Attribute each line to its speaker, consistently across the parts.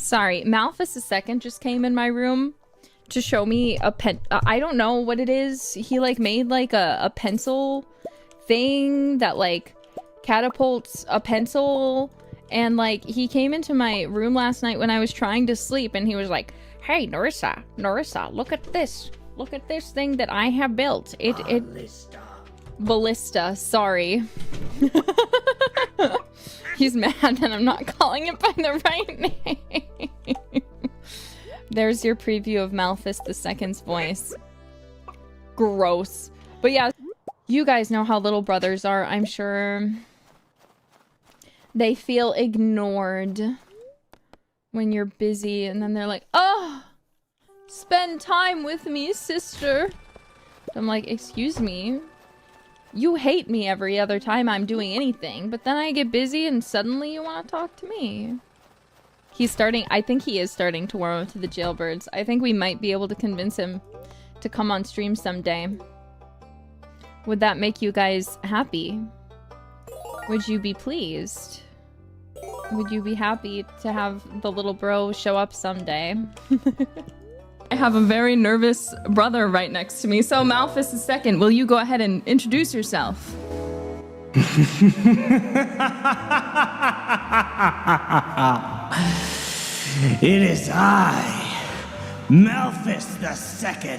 Speaker 1: Sorry, Malfus II just came in my room to show me a pen. I don't know what it is. He like made like a pencil thing that like catapults a pencil, and like he came into my room last night when I was trying to sleep, and he was like, "Hey, Nerissa, look at this. Look at this thing that I have built. Ballista, sorry." He's mad that I'm not calling it by the right name. There's your preview of Malfus II's voice. Gross. But yeah, you guys know how little brothers are, I'm sure. They feel ignored when you're busy, and then they're like, "Oh, spend time with me, sister." I'm like, excuse me? You hate me every other time I'm doing anything, but then I get busy and suddenly you want to talk to me. I think he is starting to warm up to the jailbirds. I think we might be able to convince him to come on stream someday. Would that make you guys happy? Would you be pleased? Would you be happy to have the little bro show up someday? I have a very nervous brother right next to me. So Malfus II, will you go ahead and introduce yourself?
Speaker 2: It is I, Malfus II.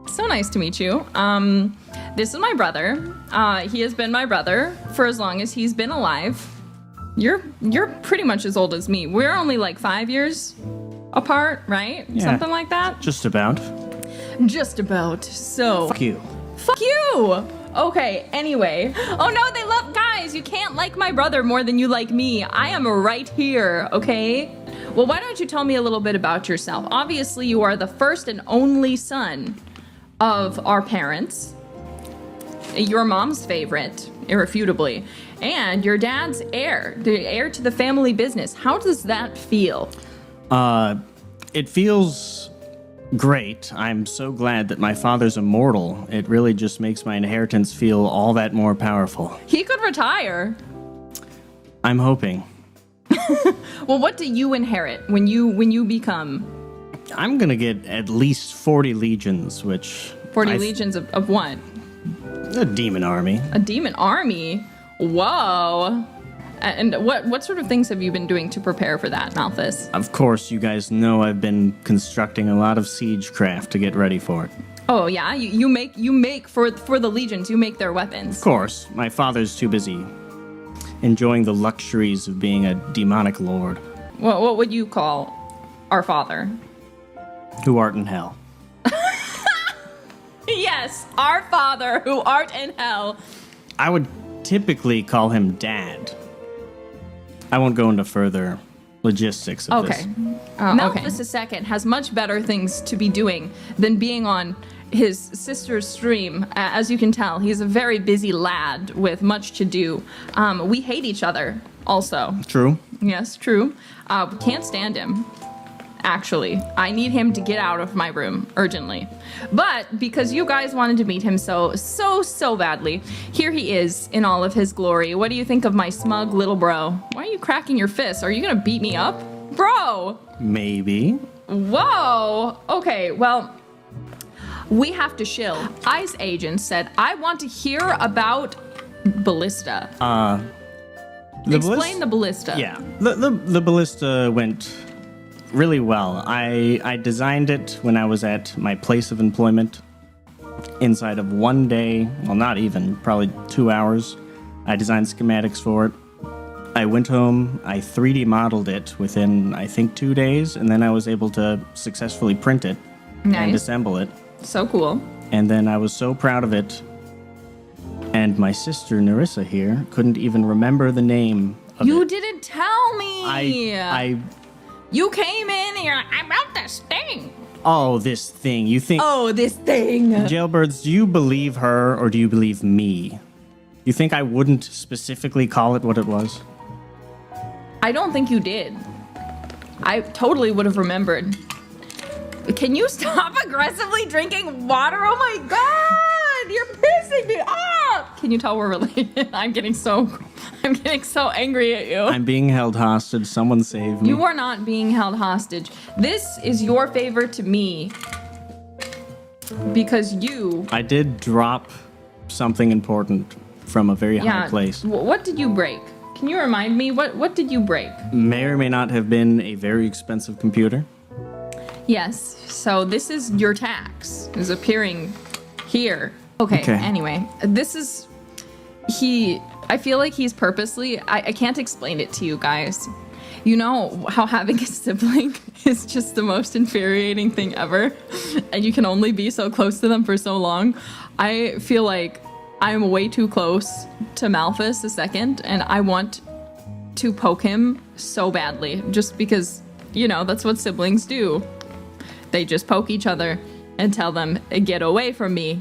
Speaker 1: So nice to meet you. This is my brother. He has been my brother for as long as he's been alive. You're pretty much as old as me. We're only like 5 years apart, right?
Speaker 2: Yeah,
Speaker 1: something like that?
Speaker 2: Just about.
Speaker 1: Just about. So...
Speaker 2: Fuck you.
Speaker 1: Fuck you! Okay, anyway. Oh no, they love... Guys, you can't like my brother more than you like me. I am right here, okay? Well, why don't you tell me a little bit about yourself? Obviously, you are the first and only son of our parents. Your mom's favorite, irrefutably. And your dad's heir. The heir to the family business. How does that feel?
Speaker 2: It feels great. I'm so glad that my father's immortal. It really just makes my inheritance feel all that more powerful.
Speaker 1: He could retire.
Speaker 2: I'm hoping.
Speaker 1: Well, what do you inherit when you become?
Speaker 2: I'm gonna get at least 40 legions, which...
Speaker 1: 40 legions of what?
Speaker 2: A demon army.
Speaker 1: A demon army? Whoa. And what sort of things have you been doing to prepare for that, Malfus?
Speaker 2: Of course, you guys know I've been constructing a lot of siegecraft to get ready for it.
Speaker 1: Oh yeah, you make for the legions. You make their weapons.
Speaker 2: Of course, my father's too busy enjoying the luxuries of being a demonic lord.
Speaker 1: What would you call our father?
Speaker 2: Who art in hell.
Speaker 1: Yes, our father who art in hell.
Speaker 2: I would typically call him Dad. I won't go into further logistics of this.
Speaker 1: Malfus II has much better things to be doing than being on his sister's stream. As you can tell, he's a very busy lad with much to do. We hate each other also.
Speaker 2: True.
Speaker 1: Yes, true. We can't stand him. Actually, I need him to get out of my room urgently. But because you guys wanted to meet him so badly, here he is in all of his glory. What do you think of my smug little bro? Why are you cracking your fists? Are you gonna beat me up? Bro!
Speaker 2: Maybe.
Speaker 1: Whoa! Okay, well, we have to shill. ICE agent said, I want to hear about Ballista. Explain the Ballista.
Speaker 2: Yeah, the Ballista went really well. I designed it when I was at my place of employment. Inside of one day, well, not even, probably 2 hours, I designed schematics for it. I went home, I 3D modeled it within, I think, 2 days, and then I was able to successfully print it and assemble it.
Speaker 1: So cool.
Speaker 2: And then I was so proud of it, and my sister Nerissa here couldn't even remember the name of it.
Speaker 1: You didn't tell me! You came in and you're like, I built this thing.
Speaker 2: Oh, this thing. You think...
Speaker 1: Oh, this thing.
Speaker 2: Jailbirds, do you believe her or do you believe me? You think I wouldn't specifically call it what it was?
Speaker 1: I don't think you did. I totally would have remembered. Can you stop aggressively drinking water? Oh my god! You're pissing me off! Can you tell we're related? I'm getting so I'm getting so angry at you.
Speaker 2: I'm being held hostage. Someone save me.
Speaker 1: You are not being held hostage. This is your favor to me. Because you...
Speaker 2: I did drop something important from a very high place.
Speaker 1: What did you break? Can you remind me? What did you break?
Speaker 2: May or may not have been a very expensive computer.
Speaker 1: Yes. So this is your tax. Is appearing here. Okay. Anyway, this is... I feel like he's purposely... I can't explain it to you guys. You know how having a sibling is just the most infuriating thing ever, and you can only be so close to them for so long. I feel like I'm way too close to Malfus II, and I want to poke him so badly, just because, you know, that's what siblings do. They just poke each other and tell them, get away from me.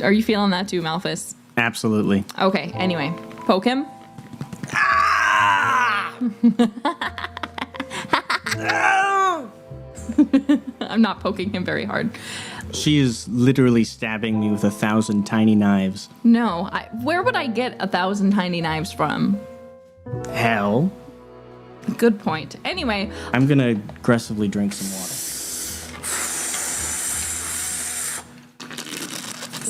Speaker 1: Are you feeling that too, Malfus?
Speaker 2: Absolutely.
Speaker 1: Okay, anyway, poke him. I'm not poking him very hard.
Speaker 2: She is literally stabbing me with 1,000 tiny knives.
Speaker 1: No, where would I get 1,000 tiny knives from?
Speaker 2: Hell.
Speaker 1: Good point. Anyway.
Speaker 2: I'm gonna aggressively drink some water.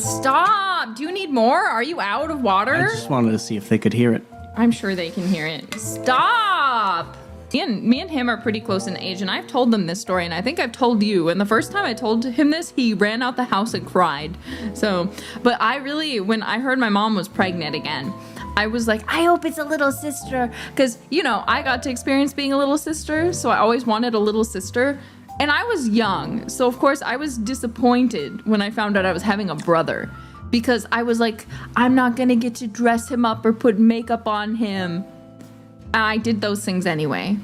Speaker 1: Stop! Do you need more? Are you out of water?
Speaker 2: I just wanted to see if they could hear it.
Speaker 1: I'm sure they can hear it. Stop! Me and him are pretty close in age, and I've told them this story, and I think I've told you. And the first time I told him this, he ran out the house and cried. So, but I really, when I heard my mom was pregnant again, I was like, I hope it's a little sister. Because, you know, I got to experience being a little sister, so I always wanted a little sister. And I was young, so of course I was disappointed when I found out I was having a brother. Because I was like, I'm not gonna get to dress him up or put makeup on him. And I did those things anyway,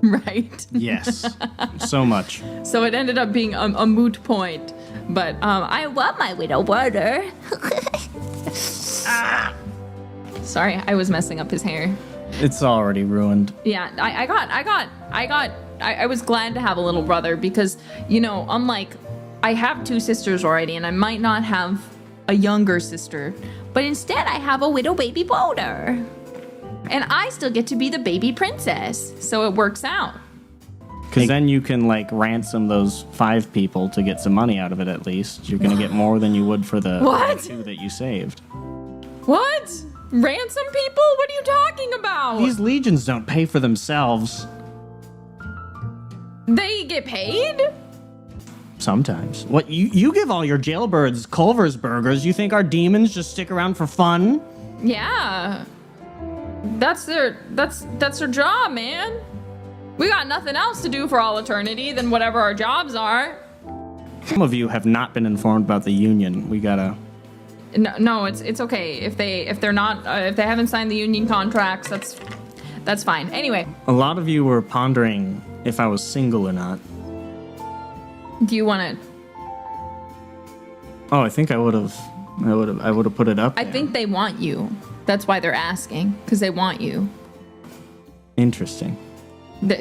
Speaker 1: right?
Speaker 2: Yes, so much.
Speaker 1: So it ended up being a moot point. But I love my widow brother. Sorry, I was messing up his hair.
Speaker 2: It's already ruined.
Speaker 1: Yeah, I was glad to have a little brother because, you know, unlike I have 2 sisters already, and I might not have a younger sister, but instead I have a widow baby brother. And I still get to be the baby princess, so it works out.
Speaker 2: Because then you can, like, ransom those 5 people to get some money out of it at least. You're going to get more than you would for the 2 that you saved.
Speaker 1: What? Ransom people? What are you talking about?
Speaker 2: These legions don't pay for themselves.
Speaker 1: They get paid?
Speaker 2: Sometimes. What, you give all your jailbirds Culver's burgers. You think our demons just stick around for fun?
Speaker 1: Yeah. That's their job, man. We got nothing else to do for all eternity than whatever our jobs are.
Speaker 2: Some of you have not been informed about the union. We gotta...
Speaker 1: No, it's okay. If they haven't signed the union contracts, that's fine. Anyway.
Speaker 2: A lot of you were pondering if I was single or not.
Speaker 1: Do you want to...
Speaker 2: Oh, I think I would have put it up there.
Speaker 1: I think they want you. That's why they're asking, because they want you.
Speaker 2: Interesting.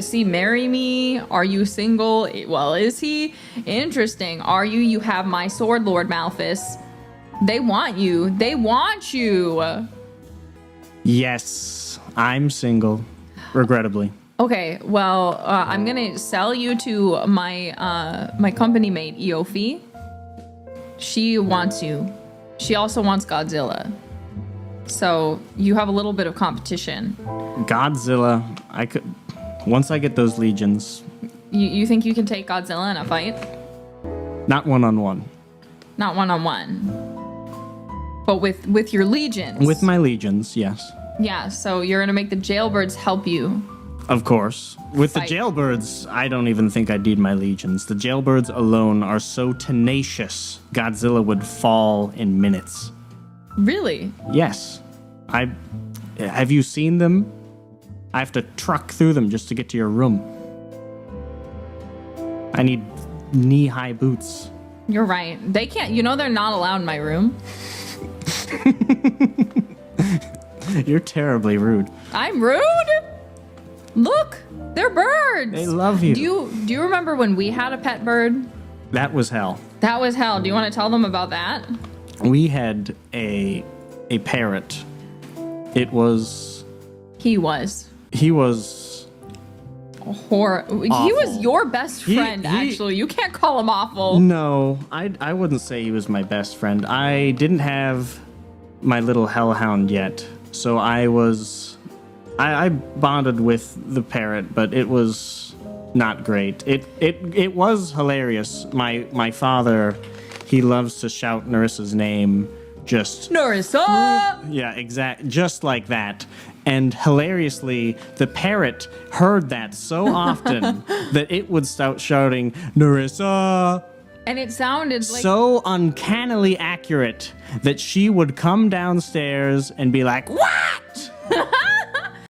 Speaker 1: See, marry me. Are you single? Well, is he? Interesting. Are you? You have my sword, Lord Malfus. They want you. They want you.
Speaker 2: Yes, I'm single, regrettably.
Speaker 1: Okay, well, I'm gonna sell you to my company mate, Eofi. She wants you. She also wants Godzilla. So you have a little bit of competition.
Speaker 2: Godzilla, once I get those legions.
Speaker 1: You think you can take Godzilla in a fight?
Speaker 2: Not one-on-one.
Speaker 1: Not one-on-one. But with your legions.
Speaker 2: With my legions, yes.
Speaker 1: Yeah, so you're gonna make the jailbirds help you.
Speaker 2: Of course. With
Speaker 1: fight.
Speaker 2: The jailbirds, I don't even think I'd need my legions. The jailbirds alone are so tenacious, Godzilla would fall in minutes.
Speaker 1: Really?
Speaker 2: Yes. Have you seen them? I have to truck through them just to get to your room. I need knee-high boots.
Speaker 1: You're right. They can't, they're not allowed in my room.
Speaker 2: You're terribly rude.
Speaker 1: I'm rude? Look, they're birds.
Speaker 2: They love you.
Speaker 1: Do you remember when we had a pet bird?
Speaker 2: That was hell.
Speaker 1: That was hell. Do you want to tell them about that?
Speaker 2: We had a parrot It was...
Speaker 1: He was.
Speaker 2: He was...
Speaker 1: He was your best friend,
Speaker 2: He-
Speaker 1: actually. You can't call him awful.
Speaker 2: No, I wouldn't say he was my best friend. I didn't have my little hellhound yet, so I bonded with the parrot, but it was not great. It was hilarious. My father, he loves to shout Nerissa's name, just
Speaker 1: Nerissa!
Speaker 2: yeah, just like that. And hilariously, the parrot heard that so often that it would start shouting, Nerissa!
Speaker 1: And it sounded like...
Speaker 2: So uncannily accurate that she would come downstairs and be like, what?